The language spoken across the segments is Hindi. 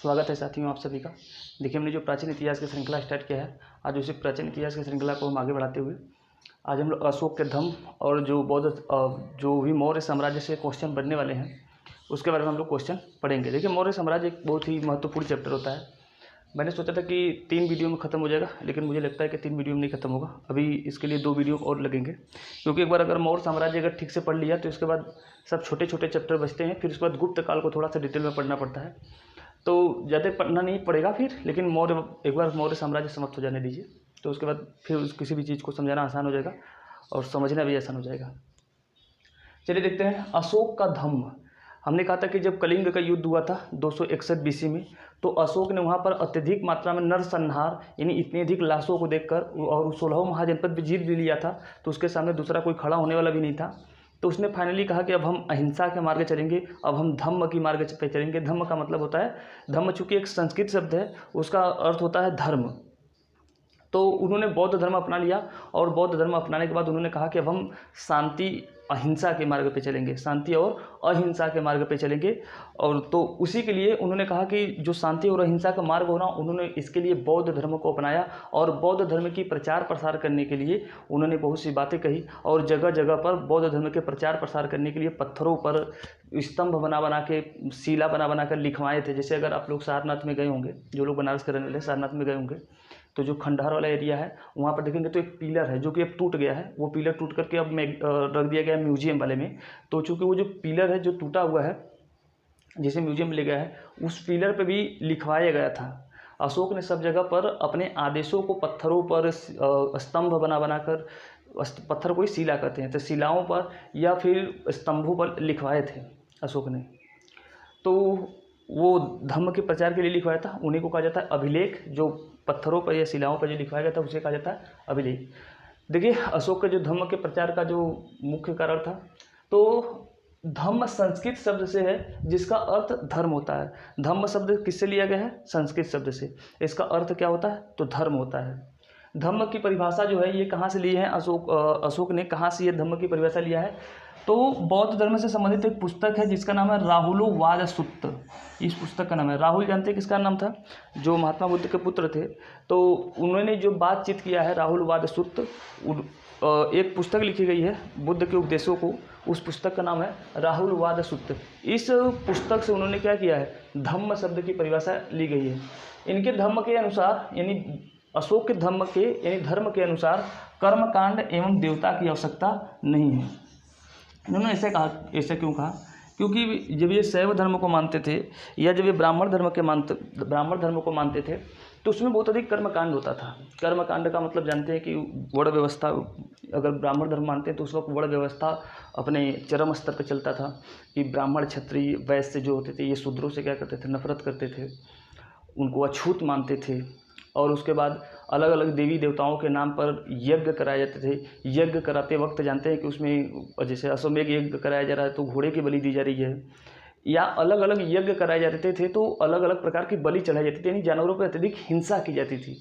स्वागत है साथियों आप सभी का। देखिए हमने जो प्राचीन इतिहास की श्रृंखला स्टार्ट किया है, आज उसी प्राचीन इतिहास की श्रृंखला को हम आगे बढ़ाते हुए आज हम लोग अशोक के धम्म और जो जो भी मौर्य साम्राज्य से क्वेश्चन बनने वाले हैं उसके बारे में हम लोग क्वेश्चन पढ़ेंगे। देखिए मौर्य साम्राज्य एक बहुत ही महत्वपूर्ण चैप्टर होता है। मैंने सोचा था कि 3 वीडियो में ख़त्म हो जाएगा, लेकिन मुझे लगता है कि 3 वीडियो में नहीं ख़त्म होगा। अभी इसके लिए 2 वीडियो और लगेंगे, क्योंकि एक बार अगर मौर्य साम्राज्य अगर ठीक से पढ़ लिया तो इसके बाद सब छोटे छोटे चैप्टर बचते हैं। फिर उसके बाद गुप्त काल को थोड़ा सा डिटेल में पढ़ना पड़ता है, तो ज़्यादा पढ़ना नहीं पड़ेगा फिर। लेकिन एक बार मौर्य साम्राज्य समाप्त हो जाने दीजिए, तो उसके बाद फिर किसी भी चीज़ को समझाना आसान हो जाएगा और समझना भी आसान हो जाएगा। चलिए देखते हैं अशोक का धम्म। हमने कहा था कि जब कलिंग का युद्ध हुआ था 261 BC में, तो अशोक ने वहाँ पर अत्यधिक मात्रा में नरसंहार यानी इतनी अधिक लाशों को देखकर और 16 महाजनपद भी जीत भी लिया था, तो उसके सामने दूसरा कोई खड़ा होने वाला भी नहीं था। तो उसने फाइनली कहा कि अब हम अहिंसा के मार्ग चलेंगे, अब हम धम्म की मार्ग पे चलेंगे। धम्म का मतलब होता है, धम्म चूँकि एक संस्कृत शब्द है, उसका अर्थ होता है धर्म। तो उन्होंने बौद्ध धर्म अपना लिया और बौद्ध धर्म अपनाने के बाद उन्होंने कहा कि अब हम शांति अहिंसा के मार्ग पे चलेंगे, शांति और अहिंसा के मार्ग पे चलेंगे। और तो उसी के लिए उन्होंने कहा कि जो शांति और अहिंसा का मार्ग हो रहा, उन्होंने इसके लिए बौद्ध धर्म को अपनाया और बौद्ध धर्म की प्रचार प्रसार करने के लिए उन्होंने बहुत सी बातें कही और जगह जगह पर बौद्ध धर्म के प्रचार प्रसार करने के लिए पत्थरों पर स्तंभ बना बना के, शिला बना बना कर लिखवाए थे। जैसे अगर आप लोग सारनाथ में गए होंगे, जो लोग बनारस के रहने वाले सारनाथ में गए होंगे, तो जो खंडहर वाला एरिया है वहाँ पर देखेंगे तो एक पिलर है जो कि अब टूट गया है। वो पिलर टूट करके अब रख दिया गया है म्यूजियम वाले में। तो चूँकि वो जो पिलर है जो टूटा हुआ है, जिसे म्यूजियम में ले गया है, उस पिलर पे भी लिखवाया गया था। अशोक ने सब जगह पर अपने आदेशों को पत्थरों पर स्तंभ बना बनाकर, पत्थर को ही शिला कहते हैं, तो शिलाओं पर या फिर स्तंभों पर लिखवाए थे अशोक ने। तो वो धम्म के प्रचार के लिए लिखवाया था, उन्हीं को कहा जाता है अभिलेख। जो पत्थरों पर या शिलाओं पर जो लिखवाया गया था उसे कहा जाता है अभिलेख। देखिए अशोक के जो धम्म के प्रचार का जो मुख्य कारण था, तो धम्म संस्कृत शब्द से है जिसका अर्थ धर्म होता है। धम्म शब्द किससे लिया गया है? संस्कृत शब्द से। इसका अर्थ क्या होता है? तो धर्म होता है। धम्म की परिभाषा जो है ये कहाँ से ली है अशोक ने कहाँ से ये धम्म की परिभाषा लिया है? तो बौद्ध धर्म से संबंधित एक पुस्तक है जिसका नाम है राहुलोवाद सूत्र। इस पुस्तक का नाम है, राहुल जानते हैं किसका नाम था? जो महात्मा बुद्ध के पुत्र थे। तो उन्होंने जो बातचीत किया है राहुलोवाद सूत्र, एक पुस्तक लिखी गई है बुद्ध के उपदेशों को, उस पुस्तक का नाम है राहुलोवाद सूत्र। इस पुस्तक से उन्होंने क्या किया है? धम्म शब्द की परिभाषा ली गई है। इनके धम्म के अनुसार, यानी अशोक के धम्म के यानी धर्म के अनुसार कर्मकांड एवं देवता की आवश्यकता नहीं है। इन्होंने ऐसे कहा, ऐसे क्यों कहा? क्योंकि जब ये शैव धर्म को मानते थे या जब ये ब्राह्मण धर्म को मानते थे, तो उसमें बहुत अधिक कर्मकांड होता था। कर्मकांड का मतलब जानते हैं कि वर्ण व्यवस्था, अगर ब्राह्मण धर्म मानते हैं तो उस वक्त वर्ण व्यवस्था अपने चरम स्तर पर चलता था कि ब्राह्मण क्षत्रिय वैश्य जो होते थे ये शूद्रों से क्या करते थे? नफरत करते थे, उनको अछूत मानते थे। और उसके बाद अलग अलग देवी देवताओं के नाम पर यज्ञ कराए जाते थे। यज्ञ कराते वक्त जानते हैं कि उसमें जैसे अश्वमेध यज्ञ कराया जा रहा है तो घोड़े की बलि दी जा रही है, या अलग अलग यज्ञ कराए जाते थे तो अलग अलग प्रकार की बलि चढ़ाई जाती थी, यानी जानवरों पर अत्यधिक हिंसा की जाती थी।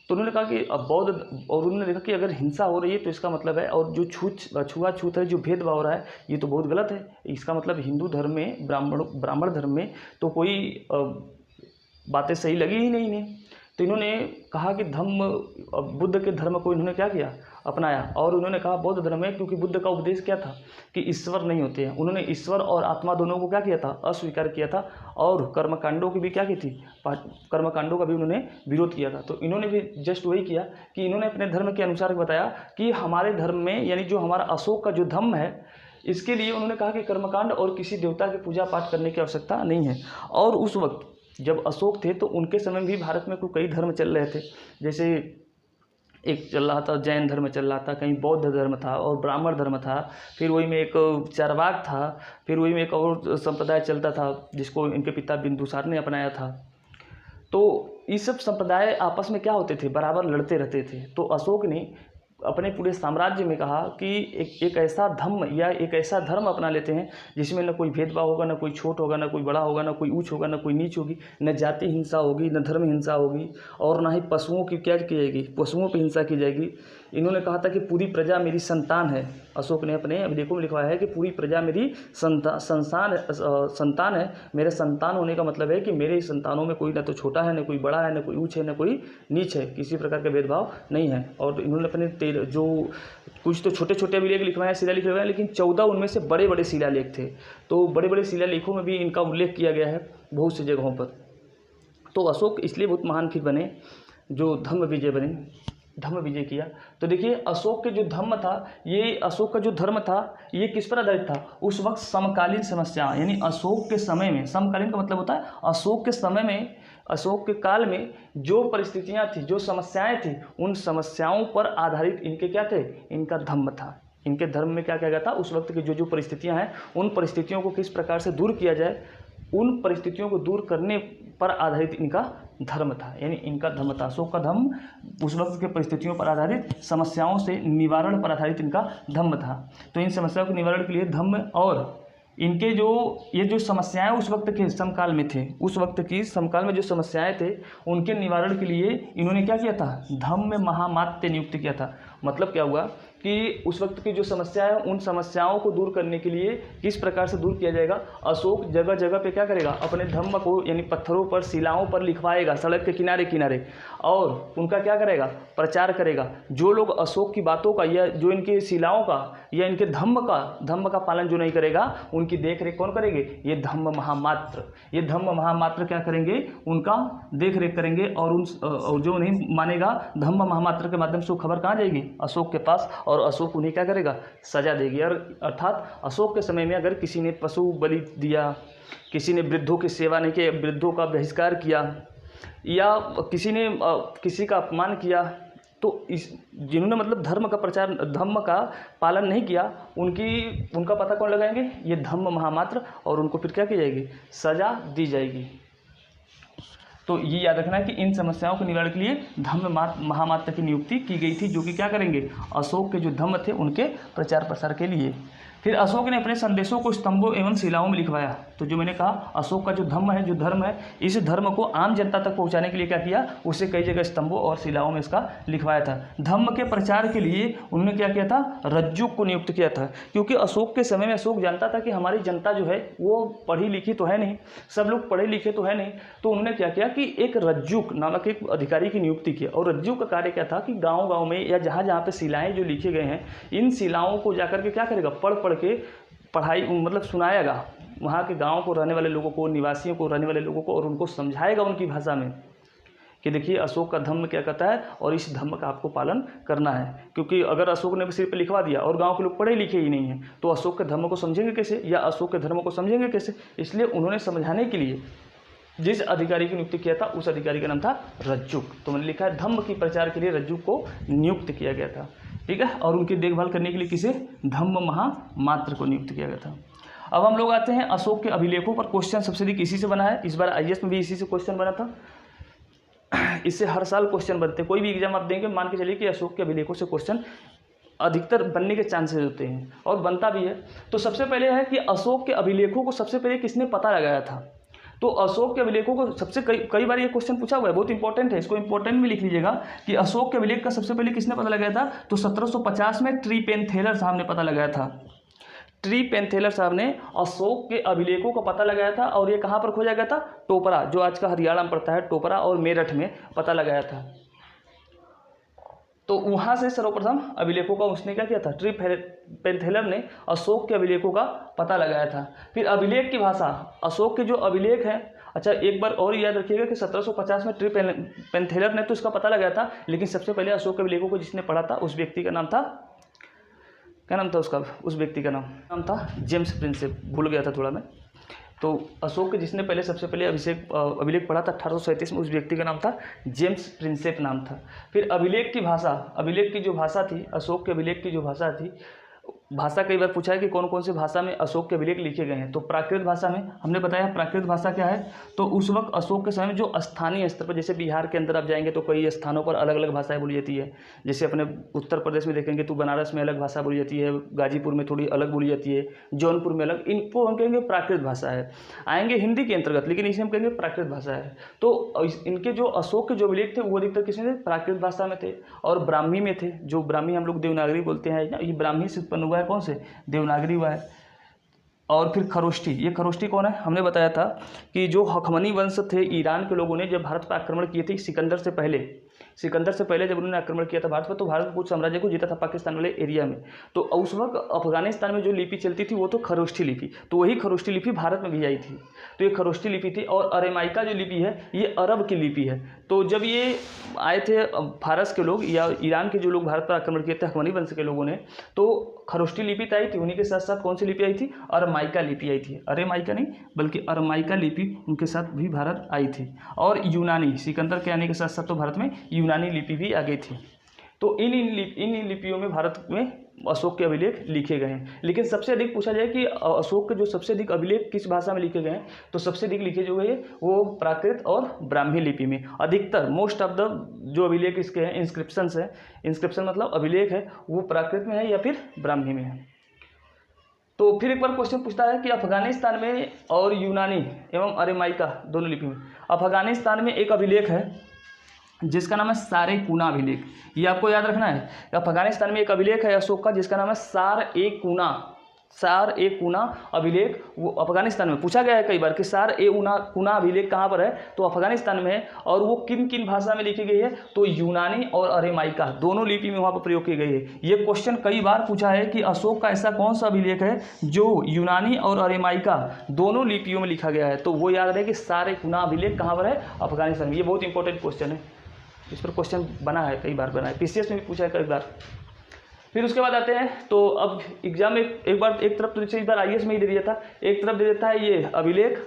तो उन्होंने कहा कि अब और उन्होंने देखा कि अगर हिंसा हो रही है तो इसका मतलब है, और जो छुआछूत है, जो भेदभाव हो रहा है, ये तो बहुत गलत है। इसका मतलब हिंदू धर्म में, ब्राह्मण धर्म में तो कोई बातें सही लगी ही नहीं इन्हें। तो इन्होंने कहा कि बुद्ध के धर्म को इन्होंने क्या किया? अपनाया। और उन्होंने कहा बौद्ध धर्म है, क्योंकि बुद्ध का उपदेश क्या था कि ईश्वर नहीं होते हैं। उन्होंने ईश्वर और आत्मा दोनों को क्या किया था? अस्वीकार किया था। और कर्मकांडों की भी क्या की थी? कर्मकांडों का भी उन्होंने विरोध किया था। तो इन्होंने भी जस्ट वही किया कि इन्होंने अपने धर्म के अनुसार बताया कि हमारे धर्म में, यानी जो हमारा अशोक का जो धम्म है, इसके लिए उन्होंने कहा कि कर्मकांड और किसी देवता की पूजा पाठ करने की आवश्यकता नहीं है। और उस वक्त जब अशोक थे तो उनके समय भी भारत में कई धर्म चल रहे थे। जैसे एक चल रहा था जैन धर्म चल रहा था, कहीं बौद्ध धर्म था और ब्राह्मण धर्म था, फिर वही में एक चारवाक था, फिर वही में एक और संप्रदाय चलता था जिसको इनके पिता बिंदुसार ने अपनाया था। तो ये सब संप्रदाय आपस में क्या होते थे? बराबर लड़ते रहते थे। तो अशोक ने अपने पूरे साम्राज्य में कहा कि एक ऐसा धम्म या एक ऐसा धर्म अपना लेते हैं जिसमें न कोई भेदभाव होगा, न कोई छोट होगा, न कोई बड़ा होगा, न कोई ऊंच होगा, न कोई नीच होगी, न जाति हिंसा होगी, न धर्म हिंसा होगी, और ना ही पशुओं की क्या की जाएगी? पशुओं पर हिंसा की जाएगी। इन्होंने कहा था कि पूरी प्रजा मेरी संतान है। अशोक ने अपने अभिलेखों में लिखवाया है कि पूरी प्रजा मेरी संतान है। मेरे संतान होने का मतलब है कि मेरे संतानों में कोई ना तो छोटा है, न कोई बड़ा है, न कोई ऊंच है, न कोई नीच है, किसी प्रकार का भेदभाव नहीं है। और इन्होंने अपने जो कुछ तो छोटे छोटे अभिलेख लिखवाए हैं, शिलालेख लिखवाए हैं, लेकिन 14 उनमें से बड़े बड़े शिलालेख थे। तो बड़े बड़े शिलालेखों में भी इनका उल्लेख किया गया है बहुत सी जगहों पर। तो अशोक इसलिए बहुत महान फिर बने जो धम्म विजय बने, धम्म विजय किया। तो देखिए अशोक के जो धम्म था, ये अशोक का जो धर्म था ये किस पर आधारित था? उस वक्त समकालीन समस्या, यानी अशोक के समय में, समकालीन का मतलब होता है अशोक के समय में, अशोक के काल में जो परिस्थितियां थी, जो समस्याएं थी, उन समस्याओं पर आधारित इनके क्या थे? इनका धम्म था। इनके धर्म में क्या किया गया था? उस वक्त की जो परिस्थितियां हैं, उन परिस्थितियों को किस प्रकार से दूर किया जाए, उन परिस्थितियों को दूर करने पर आधारित इनका धर्म था, यानी इनका धर्म था। अशोक का धर्म उस वक्त के परिस्थितियों पर आधारित, समस्याओं से निवारण पर आधारित इनका धर्म था। तो इन समस्याओं के निवारण के लिए धम्म, और इनके जो समस्याएं उस वक्त के समकाल में थे, उस वक्त की समकाल में जो समस्याएं थे, उनके निवारण के लिए इन्होंने क्या किया था? धम्म महामात्य नियुक्त किया था। मतलब क्या हुआ कि उस वक्त की जो समस्या है, उन समस्याओं को दूर करने के लिए किस प्रकार से दूर किया जाएगा? अशोक जगह जगह पे क्या करेगा? अपने धम्म को, यानी पत्थरों पर, शिलाओं पर लिखवाएगा, सड़क के किनारे किनारे, और उनका क्या करेगा? प्रचार करेगा। जो लोग अशोक की बातों का, या जो इनकी शिलाओं का या इनके धम्म का पालन जो नहीं करेगा, उनकी देख रेख कौन करेंगे? ये धम्म महामात्र। ये धम्म महामात्र क्या करेंगे? उनका देख रेख करेंगे। और जो नहीं मानेगा धम्म महामात्र के माध्यम से, वो खबर कहाँ जाएगी? अशोक के पास, और अशोक उन्हें क्या करेगा? सजा देगी। और अर्थात अशोक के समय में अगर किसी ने पशु बलि दिया, किसी ने वृद्धों की सेवा नहीं की, वृद्धों का बहिष्कार किया, या किसी ने किसी का अपमान किया, तो जिन्होंने मतलब धर्म का प्रचार, धम्म का पालन नहीं किया, उनका पता कौन लगाएंगे? ये धम्म महामात्र, और उनको फिर क्या की जाएगी? सजा दी जाएगी। तो ये याद रखना है कि इन समस्याओं के निवारण के लिए धम्म महामात्र की नियुक्ति की गई थी, जो कि क्या करेंगे? अशोक के जो धम्म थे उनके प्रचार प्रसार के लिए। फिर अशोक ने अपने संदेशों को स्तंभों एवं शिलाओं में लिखवाया। तो जो मैंने कहा, अशोक का जो धर्म है, इस धर्म को आम जनता तक पहुंचाने के लिए क्या किया? उसे कई जगह स्तंभों और शिलाओं में इसका लिखवाया था। धम्म के प्रचार के लिए उन्होंने क्या किया था? रज्जुक को नियुक्त किया था, क्योंकि अशोक के समय में अशोक जानता था कि हमारी जनता जो है वो पढ़ी लिखी तो है नहीं, सब लोग पढ़े लिखे तो है नहीं। तो उन्होंने क्या किया कि एक रज्जुक नामक एक अधिकारी की नियुक्ति की। और रज्जुक का कार्य क्या था कि गाँव गाँव में, या जहाँ जहाँ पे शिलाएँ जो लिखे गए हैं, इन शिलाओं को जाकर के क्या करेगा? पढ़ के पढ़ाई मतलब सुनाएगा वहाँ के गांव को रहने वाले लोगों को, निवासियों को, रहने वाले लोगों को, और उनको समझाएगा उनकी भाषा में कि देखिए अशोक का धम्म क्या कहता है, और इस धम्म का आपको पालन करना है। क्योंकि अगर अशोक ने सिर पे लिखवा दिया और गांव के लोग पढ़े लिखे ही नहीं हैं, तो अशोक के धर्म को समझेंगे कैसे, या अशोक के धर्म को समझेंगे कैसे? इसलिए उन्होंने समझाने के लिए जिस अधिकारी की नियुक्ति किया था, उस अधिकारी का नाम था रज्जुक। तो मैंने लिखा है धम्म की प्रचार के लिए रज्जुक को नियुक्त किया गया था, ठीक है। और उनकी देखभाल करने के लिए किसे? धम्म महामात्र को नियुक्त किया गया था। अब हम लोग आते हैं अशोक के अभिलेखों पर। क्वेश्चन सबसे अधिक इसी से बना है। इस बार आईएएस में भी इसी से क्वेश्चन बना था। इससे हर साल क्वेश्चन बनते हैं, कोई भी एग्जाम आप देंगे, मान के चलिए कि अशोक के अभिलेखों से क्वेश्चन अधिकतर बनने के चांसेस होते हैं, और बनता भी है। तो सबसे पहले है कि अशोक के अभिलेखों को सबसे पहले किसने पता लगाया था? तो अशोक के अभिलेखों को सबसे कई बार ये क्वेश्चन पूछा हुआ है, बहुत इंपॉर्टेंट है, इसको इंपॉर्टेंट में लिख लीजिएगा कि अशोक के अभिलेख का सबसे पहले किसने पता लगाया था? तो 1750 में ट्रीपेनथेलर साहब ने पता लगाया था। ट्रीपेनथेलर साहब ने अशोक के अभिलेखों का पता लगाया था, और ये कहाँ पर खोजा गया था? टोपरा, जो आज का हरियाणा में पड़ता है, टोपरा और मेरठ में पता लगाया था। तो वहाँ से सर्वप्रथम अभिलेखों का उसने क्या किया था? ट्रीपेनथेलर ने अशोक के अभिलेखों का पता लगाया था। फिर अभिलेख की भाषा, अशोक के जो अभिलेख हैं, अच्छा एक बार और याद रखिएगा कि 1750 में ट्रीपेनथेलर ने तो इसका पता लगाया था, लेकिन सबसे पहले अशोक के अभिलेखों को जिसने पढ़ा था, उस व्यक्ति का नाम था, क्या नाम था उसका? उस व्यक्ति का नाम था जेम्स प्रिंसेप, भूल गया था थोड़ा मैं। तो अशोक के जिसने पहले सबसे पहले अभिलेख पढ़ा था 1837 में, उस व्यक्ति का नाम था जेम्स प्रिंसेप नाम था। फिर अभिलेख की भाषा, अभिलेख की जो भाषा थी, अशोक के अभिलेख की जो भाषा थी, भाषा कई बार पूछा है कि कौन कौन सी भाषा में अशोक के अभिलेख लिखे गए हैं। तो प्राकृत भाषा में हमने बताया, प्राकृत भाषा क्या है, तो उस वक्त अशोक के समय में जो स्थानीय स्तर पर, जैसे बिहार के अंदर आप जाएंगे तो कई स्थानों पर अलग अलग भाषाएं बोली जाती है। जैसे अपने उत्तर प्रदेश में देखेंगे तो बनारस में अलग भाषा बोली जाती है, गाजीपुर में थोड़ी अलग बोली जाती है, जौनपुर में अलग, इनको हम कहेंगे प्राकृत भाषा है। आएंगे हिंदी के अंतर्गत, लेकिन इसे हम कहेंगे प्राकृत भाषा है। तो इनके जो अशोक के जो अभिलेख थे वो अधिकतर किसमें थे, प्राकृत भाषा में थे और ब्राह्मी में थे। जो ब्राह्मी हम लोग देवनागरी बोलते हैं, ये ब्राह्मी से उत्पन्न हुआ है, कौन से, देवनागरी हुआ है। और फिर खरोष्टी, ये खरोष्टी कौन है, हमने बताया था कि जो हखमनी वंश थे ईरान के लोगों ने जब भारत पर आक्रमण किए थे सिकंदर से पहले जब उन्होंने आक्रमण किया था भारत पर, तो भारत कुछ साम्राज्य को जीता था पाकिस्तान वाले एरिया में। तो उस वक्त अफगानिस्तान में जो लिपि चलती थी वो तो खरोष्टी लिपि, तो वही खरोष्टी लिपि भारत में भी आई थी। तो ये खरोष्टी लिपि थी। और अरेमाइका जो लिपि है ये अरब की लिपि है। तो जब ये आए थे फारस के लोग या ईरान के जो लोग भारत पर आक्रमण किए थे हखमनी वंश के लोगों ने, तो खरोष्टी लिपि तो आई थी, उन्हीं के साथ साथ कौन सी लिपि आई थी, अरमाइका लिपि आई थी। अरेमाइका नहीं बल्कि अरमाइका लिपि उनके साथ भी भारत आई थी। और यूनानी, सिकंदर के आने के साथ साथ तो भारत में यूनानी लिपि भी आ गई थी। तो इन लिपियों में भारत में अशोक के अभिलेख लिखे गए हैं। लेकिन सबसे अधिक पूछा जाए कि अशोक के जो सबसे अधिक अभिलेख किस भाषा में लिखे गए हैं, तो सबसे अधिक लिखे जो है वो प्राकृत और ब्राह्मी लिपि में। अधिकतर मोस्ट ऑफ द जो अभिलेख इसके हैं इंस्क्रिप्शंस है, इंस्क्रिप्शन मतलब अभिलेख है, वो प्राकृत में है या फिर ब्राह्मी में है। तो फिर एक बार क्वेश्चन पूछता है कि अफगानिस्तान में और यूनानी एवं अरेमाइका दोनों लिपि में, अफगानिस्तान में एक अभिलेख है जिसका नाम है सार-ए-कूना अभिलेख। ये आपको याद रखना है। अफगानिस्तान में एक अभिलेख है अशोक का जिसका नाम है सार-ए-कूना अभिलेख। वो अफगानिस्तान में पूछा गया है कई बार कि सार-ए-कूना अभिलेख कहाँ पर है, तो अफगानिस्तान में है। और वो किन किन भाषा में लिखी गई है, तो यूनानी और अरेमाइका दोनों लिपि में वहाँ पर प्रयोग की गई है। ये क्वेश्चन कई बार पूछा है कि अशोक का ऐसा कौन सा अभिलेख है जो यूनानी और अरेमाइका दोनों लिपियों में लिखा गया है, तो वो याद रहे कि सार-ए-कूना अभिलेख कहाँ पर है, अफगानिस्तान में। ये बहुत इंपॉर्टेंट क्वेश्चन है, इस पर क्वेश्चन बना है, कई बार बना है, पीसीएस में भी पूछा है कई बार। फिर उसके बाद आते हैं, तो अब एग्जाम में एक तरफ तो इस बार आईएएस में ही दे दिया था, एक तरफ दे देता है ये अभिलेख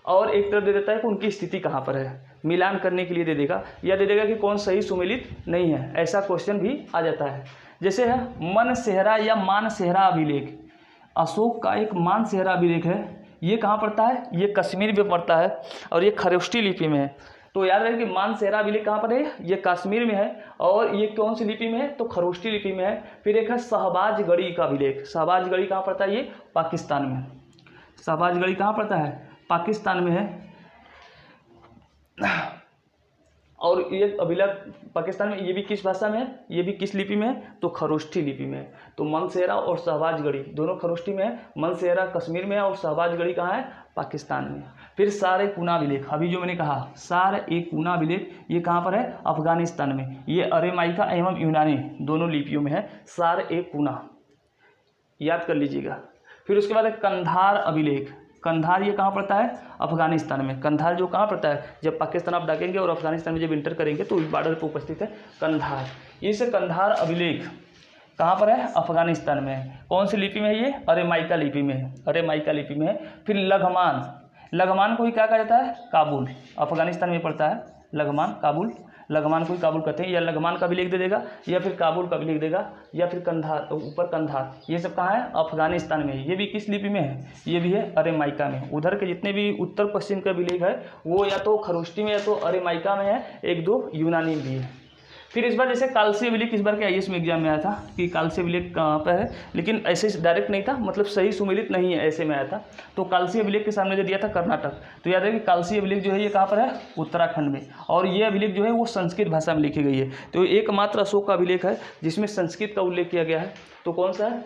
और एक तरफ दे देता है कि उनकी स्थिति कहाँ पर है, मिलान करने के लिए दे देगा, या दे देगा कि कौन सही सुमेलित नहीं है, ऐसा क्वेश्चन भी आ जाता है। जैसे है मनसेहरा या मानसेहरा अभिलेख, अशोक का एक मानसेहरा अभिलेख है। ये कहाँ पड़ता है, ये कश्मीर में पड़ता है और ये खरोष्टी लिपि में है। तो याद रखें कि मानसेहरा अभिलेख कहाँ पर है, ये कश्मीर में है और ये कौन सी लिपि में है, तो खरोष्टी लिपि में है। फिर एक है शहबाजगढ़ी का अभिलेख, शहबाजगढ़ी कहाँ पड़ता है, ये पाकिस्तान में, शहबाजगढ़ी कहाँ पड़ता है, पाकिस्तान में है। और ये अभिलेख पाकिस्तान में, ये भी किस भाषा में है, ये भी किस लिपि में है, तो खरोष्टी लिपि में है। तो मनसेहरा और शहबाजगढ़ी दोनों खरोष्टी में है, मनसेहरा कश्मीर में है और शहबाजगढ़ी कहाँ है, पाकिस्तान में। फिर सार-ए-कूना अभिलेख, अभी जो मैंने कहा सार-ए-कूना अभिलेख, ये कहाँ पर है, अफगानिस्तान में। ये अरेमाइका एवं यूनानी दोनों लिपियों में है सार-ए-कूना, याद कर लीजिएगा। फिर उसके बाद है कंधार अभिलेख, कंधार ये कहाँ पड़ता है, अफगानिस्तान में। कंधार जो कहाँ पड़ता है, जब पाकिस्तान आप डाकेंगे और अफगानिस्तान में जब इंटर करेंगे तो बॉर्डर पर उपस्थित है कंधार। इस कंधार अभिलेख कहाँ पर है, अफगानिस्तान में। कौन सी लिपि में है, ये अरेमाइका लिपि में है, अरेमाइका लिपि में है। फिर लघमान, लघमान को ही क्या कहा जाता है, काबुल, अफगानिस्तान में पड़ता है लघमान, काबुल, लघमान को ही काबुल कहते हैं। या लघमान का अभिलेख दे देगा या फिर काबुल का अभिलेख देगा या फिर कंधार, ऊपर कंधार, ये सब कहाँ है, अफगानिस्तान में। ये भी किस लिपि में है, ये भी है अरेमाइका में। उधर के जितने भी उत्तर पश्चिम का अभिलेख है वो या तो खरोष्टी में या तो अरेमाइका में है, एक दो यूनानी भी है। फिर इस बार जैसे कालसी अभिलेख इस बार के आईएएस में एग्जाम में आया था कि कालसी अभिलेख कहाँ पर है, लेकिन ऐसे डायरेक्ट नहीं था, मतलब सही सुमेलित नहीं है, ऐसे में आया था। तो कालसी अभिलेख के सामने जो दिया था कर्नाटक, तो याद है कि कालसी अभिलेख जो है ये कहाँ पर है, उत्तराखंड में। और ये अभिलेख जो है वो संस्कृत भाषा में लिखी गई है। तो एकमात्र अशोक का अभिलेख है जिसमें संस्कृत का उल्लेख किया गया है, तो कौन सा है,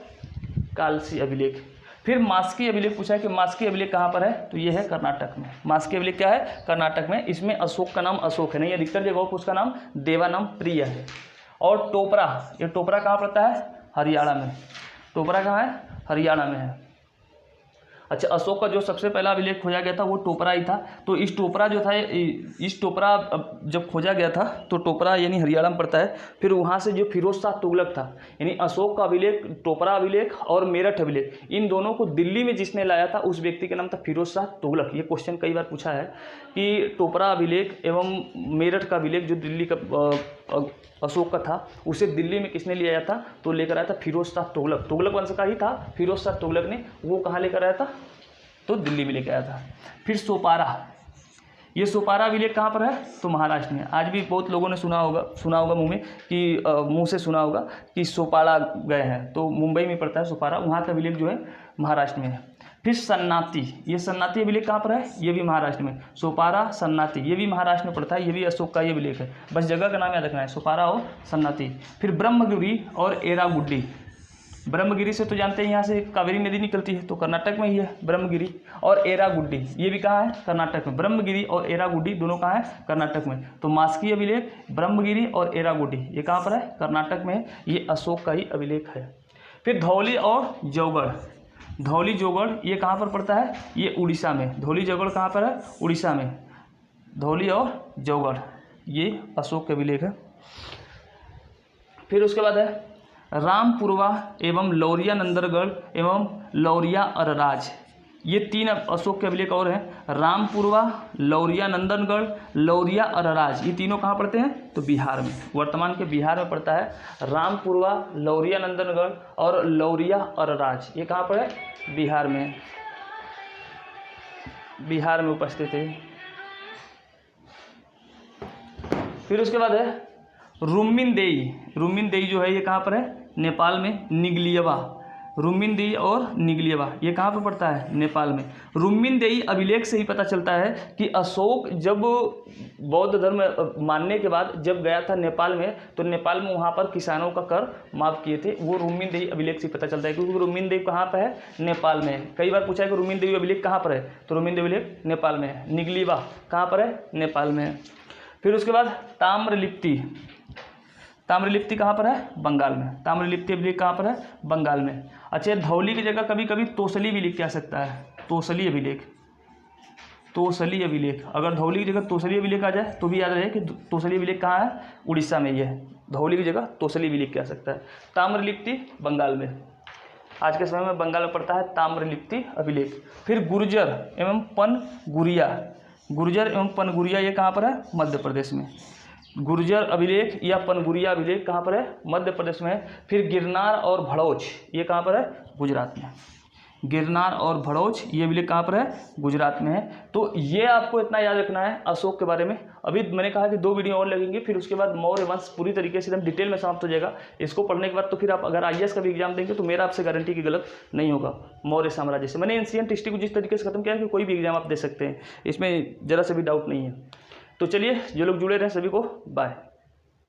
कालसी अभिलेख। फिर मास्की अभिलेख पूछा है कि मास्की अभिलेख कहाँ पर है, तो ये है कर्नाटक में। मास्की अभिलेख क्या है, कर्नाटक में। इसमें अशोक का नाम अशोक है नहीं, अधिकतर जगहों पर उसका नाम देवानाम प्रिय है। और टोपरा, ये टोपरा कहाँ पड़ता है, हरियाणा में। टोपरा कहाँ है, हरियाणा में है। अच्छा, अशोक का जो सबसे पहला अभिलेख खोजा गया था वो टोपरा ही था। तो इस टोपरा जो था, इस टोपरा जब खोजा गया था तो टोपरा यानी हरियाणा में पड़ता है। फिर वहाँ से जो फिरोज शाह तुगलक था, यानी अशोक का अभिलेख, टोपरा अभिलेख और मेरठ अभिलेख, इन दोनों को दिल्ली में जिसने लाया था उस व्यक्ति का नाम था फिरोज शाह तुगलक। ये क्वेश्चन कई बार पूछा है कि टोपरा अभिलेख एवं मेरठ का अभिलेख जो दिल्ली का अशोक का था उसे दिल्ली में किसने ले आया था? तो लेकर आया था फिरोज शाह तुगलक। तुगलक वंश का ही था फिरोज शाह तुगलक ने, वो कहाँ लेकर आया था? तो दिल्ली में लेकर आया था। फिर सोपारा, ये सोपारा अभिलेख कहाँ पर है? तो महाराष्ट्र में। आज भी बहुत लोगों ने सुना होगा मुंह में कि मुंह से सुना होगा कि सोपारा गए हैं, तो मुंबई में पड़ता है सोपारा, वहाँ का अभिलेख जो है महाराष्ट्र में है। फिर सन्नाती, ये सन्नाती अभिलेख कहाँ पर है? ये भी महाराष्ट्र में। सोपारा सन्नाती ये भी महाराष्ट्र में पड़ता है, ये भी अशोक का ये अभिलेख है, बस जगह का नाम याद रखना है, सोपारा और सन्नाती। फिर ब्रह्मगिरी और एरागुड्डी, ब्रह्मगिरी से तो जानते हैं यहाँ से कावेरी नदी निकलती है, तो कर्नाटक में ही है ब्रह्मगिरी। और एरागुड्डी ये भी कहाँ है? कर्नाटक में। ब्रह्मगिरी और एरागुड्डी दोनों कहाँ है? कर्नाटक में। तो मास्की अभिलेख ब्रह्मगिरी और एरागुड्डी ये कहाँ पर है? कर्नाटक में है, ये अशोक का ही अभिलेख है। फिर धौली और जौगढ़, धौली जौगढ़ ये कहाँ पर पड़ता है? ये उड़ीसा में। धौली जौगढ़ कहाँ पर है? उड़ीसा में। धौली और जौगढ़ ये अशोक के अभिलेख है। फिर उसके बाद है रामपुरवा एवं लौरिया नंदनगढ़ एवं लौरिया अरराज, ये 3 अशोक के अभिलेख और हैं। रामपुरवा, लौरिया नंदनगढ़, लौरिया अरराज, ये तीनों कहाँ पड़ते हैं? तो बिहार में, वर्तमान के बिहार में पड़ता है। रामपुरवा, लौरिया नंदनगढ़ और लौरिया अरराज ये कहाँ पर है? बिहार में, बिहार में उपस्थित है। फिर उसके बाद है रुम्मिनदेई, रुम्मिनदेई जो है ये कहाँ पर है? नेपाल में। निगलियवा, रुम्मिनदेई और निगलियवा ये कहाँ पर पड़ता है? नेपाल में। रुम्मिनदेई अभिलेख से ही पता चलता है कि अशोक जब बौद्ध धर्म मानने के बाद जब गया था नेपाल में, तो नेपाल में वहाँ पर किसानों का कर माफ़ किए थे, वो रुम्मिनदेई अभिलेख से पता चलता है, क्योंकि रुम्मिनदेई कहाँ पर है? नेपाल में है। कई बार पूछा है कि रुम्मिनदेई अभिलेख कहाँ पर है? तो रुम्मिनदेई अभिलेख नेपाल में है। निगलियवा कहाँ पर है? नेपाल में है। फिर उसके बाद ताम्रलिप्ति, ताम्रलिप्ति कहाँ पर है? बंगाल में। ताम्रलिप्ति अभिलेख कहाँ पर है? बंगाल में। अच्छा, धौली की जगह कभी कभी तोसली भी लिख जा सकता है, तोसली अभिलेख, तोसली अभिलेख। अगर धौली की जगह तोसली अभिलेख आ जाए तो भी याद रहे कि तोसली अभिलेख कहाँ है? उड़ीसा में ही है। धौली की जगह तोसली भी लिख के आ सकता है। ताम्रलिप्ति बंगाल में, आज के समय में बंगाल में पड़ता है ताम्रलिप्ति अभिलेख। फिर गुर्जर एवं पनगुरिया, गुर्जर एवं पनगुरिया ये कहाँ पर है? मध्य प्रदेश में। गुर्जर अभिलेख या पनगुरिया अभिलेख कहाँ पर है? मध्य प्रदेश में है। फिर गिरनार और भड़ौच ये कहाँ पर है? गुजरात में। गिरनार और भड़ौच ये अभिलेख कहाँ पर है? गुजरात में है। तो ये आपको इतना याद रखना है अशोक के बारे में। अभी मैंने कहा कि 2 वीडियो और लगेंगे, फिर उसके बाद मौर्य वंश पूरी तरीके से एकदम डिटेल में समाप्त हो जाएगा। इसको पढ़ने के बाद तो फिर आप अगर IAS का भी एग्जाम देंगे तो मेरा आपसे गारंटी की गलत नहीं होगा। मौर्य साम्राज्य से मैंने एंशिएंट हिस्ट्री को जिस तरीके से खत्म किया है कि कोई भी एग्जाम आप दे सकते हैं, इसमें ज़रा से भी डाउट नहीं है। तो चलिए, जो लोग जुड़े रहे सभी को बाय।